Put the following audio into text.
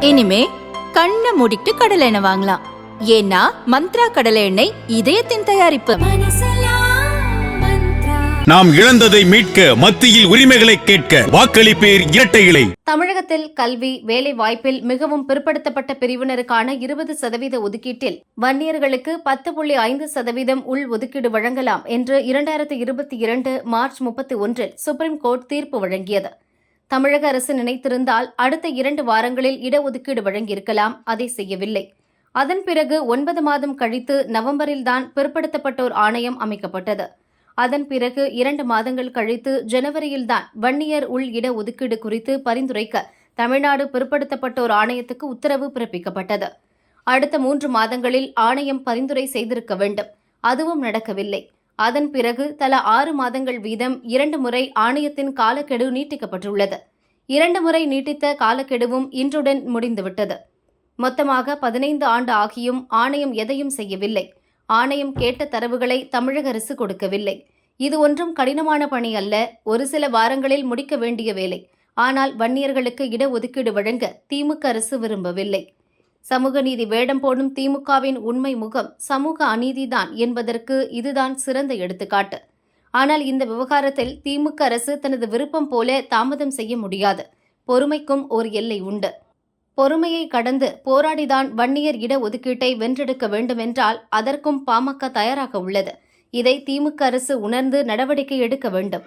இனிமே கண்ணை மூடிட்டு கடலை எண்ணெய் வாங்கலாம். ஏன்னா மந்த்ரா கடலை எண்ணெய் இதயத்தின் தயாரிப்பு. நாம் இழந்ததை மீட்க, மத்தியில் உரிமைகளை கேட்க வாக்களிப்பேர் இரட்டை இலை. தமிழகத்தில் கல்வி, வேலை வாய்ப்பில் மிகவும் பிற்படுத்தப்பட்ட பிரிவினருக்கான 20% ஒதுக்கீட்டில் வன்னியர்களுக்கு 10.5% உள் ஒதுக்கீடு வழங்கலாம் என்று 2022 மார்ச் 31 சுப்ரீம் கோர்ட் தீர்ப்பு வழங்கியது. தமிழக அரசு நினைத்திருந்தால் அடுத்த 2 வாரங்களில் இடஒதுக்கீடு வழங்கியிருக்கலாம். அதை செய்யவில்லை. அதன் பிறகு 9 மாதம் கழித்து நவம்பரில்தான் பிற்படுத்தப்பட்டோர் ஆணையம் அமைக்கப்பட்டது. அதன் பிறகு 2 மாதங்கள் கழித்து ஜனவரியில்தான் வன்னியர் உள் இடஒதுக்கீடு குறித்து பரிந்துரைக்க தமிழ்நாடு பிற்படுத்தப்பட்டோர் ஆணையத்துக்கு உத்தரவு பிறப்பிக்கப்பட்டது. அடுத்த 3 மாதங்களில் ஆணையம் பரிந்துரை செய்திருக்க வேண்டும். அதுவும் நடக்கவில்லை. அதன் பிறகு தலா 6 மாதங்கள் வீதம் 2 முறை ஆணையத்தின் காலக்கெடு நீட்டிக்கப்பட்டுள்ளது. 2 முறை நீட்டித்த காலக்கெடுவும் இன்றுடன் முடிந்துவிட்டது. மொத்தமாக 15 ஆண்டு ஆகியும் ஆணையம் எதையும் செய்யவில்லை. ஆணையம் கேட்ட தரவுகளை தமிழக அரசு கொடுக்கவில்லை. இது ஒன்றும் கடினமான பணி அல்ல, ஒரு சில வாரங்களில் முடிக்க வேண்டிய வேலை. ஆனால் வன்னியர்களுக்கு இடஒதுக்கீடு வழங்க திமுக அரசு விரும்பவில்லை. சமூக நீதி வேடம் போடும் திமுகவின் உண்மை முகம் சமூக அநீதிதான் என்பதற்கு இதுதான் சிறந்த எடுத்துக்காட்டு. ஆனால் இந்த விவகாரத்தில் திமுக அரசு தனது விருப்பம் போல தாமதம் செய்ய முடியாது. பொறுமைக்கும் ஒரு எல்லை உண்டு. பொறுமையை கடந்து போராடிதான் வன்னியர் இடஒதுக்கீட்டை வென்றெடுக்க வேண்டுமென்றால் அதற்கும் பாமக தயாராக உள்ளது. இதை திமுக அரசு உணர்ந்து நடவடிக்கை எடுக்க வேண்டும்.